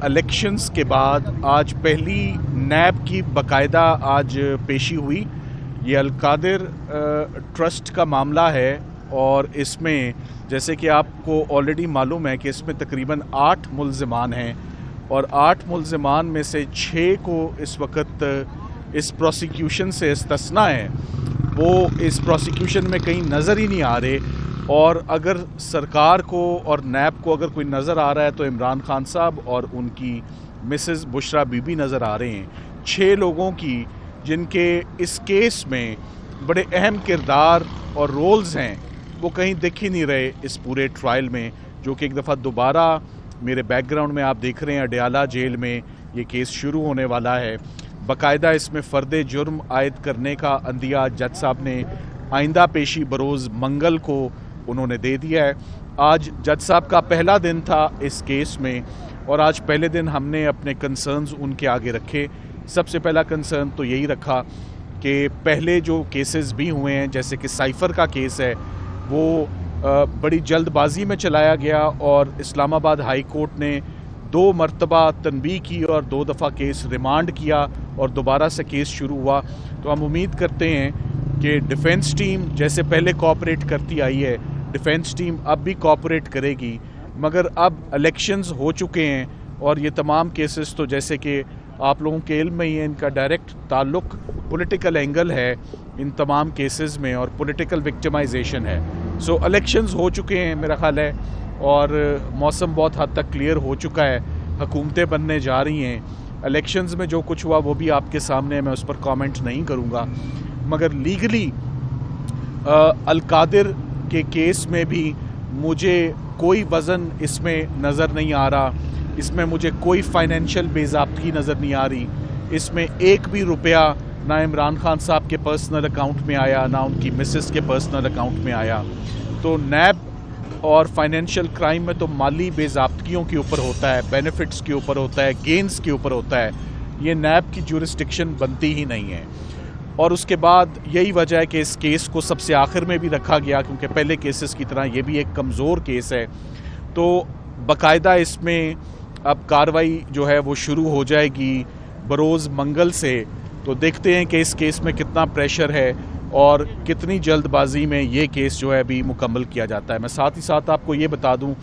Elections کے بعد آج پہلی نیب کی باقاعدہ آج پیشی ہوئی. یہ القادر ٹرسٹ کا معاملہ ہے اور اس میں جیسے کہ آپ کو آلریڈی معلوم ہے کہ اس میں تقریباً 8 ملزمان ہیں اور 8 ملزمان میں سے 6 کو اس وقت اس پروسیکیوشن سے استثنا ہے. وہ اس پروسیکیوشن میں کہیں نظر ہی نہیں آ رہے اور اگر سرکار کو اور نیب کو اگر کوئی نظر آ رہا ہے تو عمران خان صاحب اور ان کی مسز بشرا بی بی نظر آ رہے ہیں. 6 لوگوں کی جن کے اس کیس میں بڑے اہم کردار اور رولز ہیں وہ کہیں دکھ ہی نہیں رہے اس پورے ٹرائل میں، جو کہ ایک دفعہ دوبارہ میرے بیک گراؤنڈ میں آپ دیکھ رہے ہیں اڈیالہ جیل میں یہ کیس شروع ہونے والا ہے. باقاعدہ اس میں فرد جرم عائد کرنے کا عندیہ جج صاحب نے آئندہ پیشی بروز منگل کو انہوں نے دے دیا ہے. آج جج صاحب کا پہلا دن تھا اس کیس میں اور آج پہلے دن ہم نے اپنے کنسرنز ان کے آگے رکھے. سب سے پہلا کنسرن تو یہی رکھا کہ پہلے جو کیسز بھی ہوئے ہیں جیسے کہ سائفر کا کیس ہے وہ بڑی جلد بازی میں چلایا گیا اور اسلام آباد ہائی کورٹ نے 2 مرتبہ تنبیہ کی اور 2 دفعہ کیس ریمانڈ کیا اور دوبارہ سے کیس شروع ہوا. تو ہم امید کرتے ہیں کہ ڈیفنس ٹیم جیسے پہلے کوآپریٹ کرتی آئی ہے ڈیفنس ٹیم اب بھی کوآپریٹ کرے گی، مگر اب الیکشنز ہو چکے ہیں اور یہ تمام کیسز تو جیسے کہ آپ لوگوں کے علم میں ہی ہے ان کا ڈائریکٹ تعلق پولیٹیکل اینگل ہے ان تمام کیسز میں اور پولیٹیکل وکٹمائزیشن ہے. سو الیکشنز ہو چکے ہیں میرا خیال ہے اور موسم بہت حد تک کلیئر ہو چکا ہے، حکومتیں بننے جا رہی ہیں. الیکشنز میں جو کچھ ہوا وہ بھی آپ کے سامنے ہے، میں اس پر کامنٹ نہیں کروں گا. مگر لیگلی القادر کے کیس میں بھی مجھے کوئی وزن اس میں نظر نہیں آ رہا، اس میں مجھے کوئی فائنینشیل بے ضابطگی نظر نہیں آ رہی. اس میں ایک بھی روپیہ نہ عمران خان صاحب کے پرسنل اکاؤنٹ میں آیا نہ ان کی مسز کے پرسنل اکاؤنٹ میں آیا. تو نیب اور فائنینشیل کرائم میں تو مالی بے ضابطگیوں کے اوپر ہوتا ہے، بینیفٹس کے اوپر ہوتا ہے، گینز کے اوپر ہوتا ہے. یہ نیب کی جورسڈکشن بنتی ہی نہیں ہے اور اس کے بعد یہی وجہ ہے کہ اس کیس کو سب سے آخر میں بھی رکھا گیا کیونکہ پہلے کیسز کی طرح یہ بھی ایک کمزور کیس ہے. تو باقاعدہ اس میں اب کارروائی جو ہے وہ شروع ہو جائے گی بروز منگل سے. تو دیکھتے ہیں کہ اس کیس میں کتنا پریشر ہے اور کتنی جلد بازی میں یہ کیس جو ہے ابھی مکمل کیا جاتا ہے. میں ساتھ ہی ساتھ آپ کو یہ بتا دوں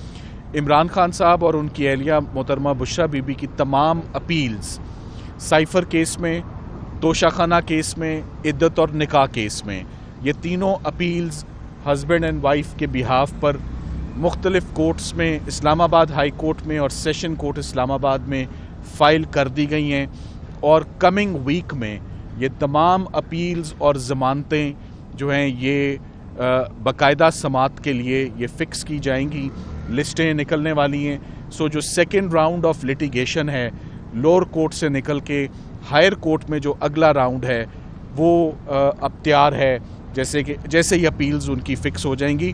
عمران خان صاحب اور ان کی اہلیہ محترمہ بشرا بی بی کی تمام اپیلز سائفر کیس میں، توشہ خانہ کیس میں، عدت اور نکاح کیس میں، یہ تینوں اپیلز ہسبینڈ اینڈ وائف کے بہاف پر مختلف کورٹس میں اسلام آباد ہائی کورٹ میں اور سیشن کورٹ اسلام آباد میں فائل کر دی گئی ہیں اور کمنگ ویک میں یہ تمام اپیلز اور ضمانتیں جو ہیں یہ باقاعدہ سماعت کے لیے یہ فکس کی جائیں گی. لسٹیں نکلنے والی ہیں. سو جو سیکنڈ راؤنڈ آف لیٹیگیشن ہے لوور کورٹ سے نکل کے ہائر کورٹ میں جو اگلا راؤنڈ ہے وہ اب تیار ہے جیسے ہی اپیلز ان کی فکس ہو جائیں گی.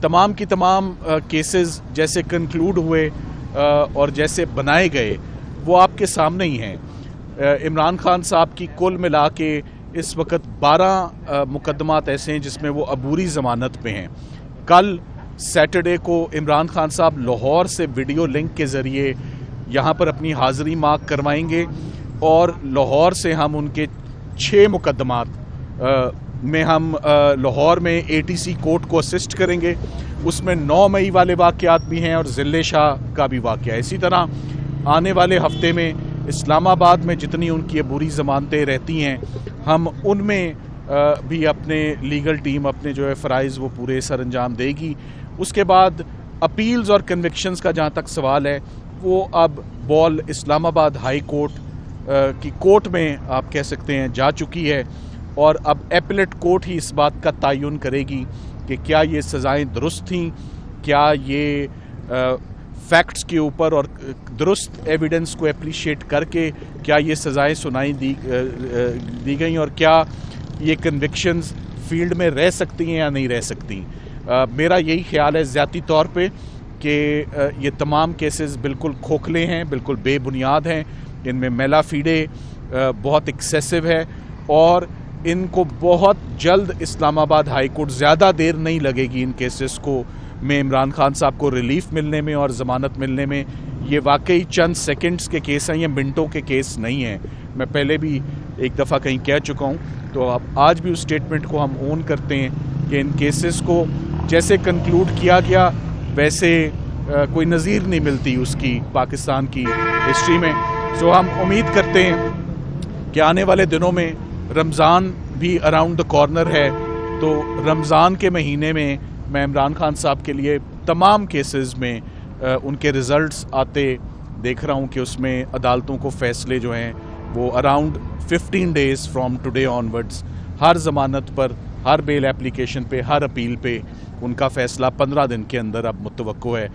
تمام کی تمام کیسز جیسے کنکلوڈ ہوئے اور جیسے بنائے گئے وہ آپ کے سامنے ہی ہیں. عمران خان صاحب کی کل ملا کے اس وقت 12 مقدمات ایسے ہیں جس میں وہ عبوری ضمانت پہ ہیں. کل سیٹرڈے کو عمران خان صاحب لاہور سے ویڈیو لنک کے ذریعے یہاں پر اپنی حاضری مارک کروائیں گے اور لاہور سے ہم ان کے 6 مقدمات میں ہم لاہور میں ATC کورٹ کو اسسٹ کریں گے. اس میں 9 مئی والے واقعات بھی ہیں اور ضلع شاہ کا بھی واقعہ. اسی طرح آنے والے ہفتے میں اسلام آباد میں جتنی ان کی عبوری ضمانتیں رہتی ہیں ہم ان میں بھی اپنے لیگل ٹیم اپنے جو ہے فرائض وہ پورے سر انجام دے گی. اس کے بعد اپیلز اور کنوکشنز کا جہاں تک سوال ہے وہ اب بال اسلام آباد ہائی کورٹ کی کورٹ میں آپ کہہ سکتے ہیں جا چکی ہے اور اب ایپلیٹ کورٹ ہی اس بات کا تعین کرے گی کہ کیا یہ سزائیں درست تھیں، کیا یہ فیکٹس کے اوپر اور درست ایویڈنس کو اپریشیٹ کر کے کیا یہ سزائیں سنائی دی گئیں اور کیا یہ کنوکشنز فیلڈ میں رہ سکتی ہیں یا نہیں رہ سکتی. میرا یہی خیال ہے ذاتی طور پہ کہ یہ تمام کیسز بالکل کھوکھلے ہیں، بالکل بے بنیاد ہیں. ان میں میلا فیڈے بہت ایکسیسو ہے اور ان کو بہت جلد اسلام آباد ہائی کورٹ زیادہ دیر نہیں لگے گی ان کیسز کو میں عمران خان صاحب کو ریلیف ملنے میں اور ضمانت ملنے میں. یہ واقعی چند سیکنڈز کے کیس ہیں، یہ منٹوں کے کیس نہیں ہیں. میں پہلے بھی ایک دفعہ کہیں کہہ چکا ہوں، تو اب آج بھی اس سٹیٹمنٹ کو ہم اون کرتے ہیں کہ ان کیسز کو جیسے کنکلوڈ کیا گیا ویسے کوئی نظیر نہیں ملتی اس کی پاکستان کی ہسٹری میں. سو ہم امید کرتے ہیں کہ آنے والے دنوں میں رمضان بھی اراؤنڈ دا کارنر ہے، تو رمضان کے مہینے میں عمران خان صاحب کے لیے تمام کیسز میں ان کے ریزلٹس آتے دیکھ رہا ہوں کہ اس میں عدالتوں کو فیصلے جو ہیں وہ around 15 days from today onwards ہر ضمانت پر، ہر بیل اپلیکیشن پہ، ہر اپیل پہ ان کا فیصلہ 15 دن کے اندر اب متوقع ہے.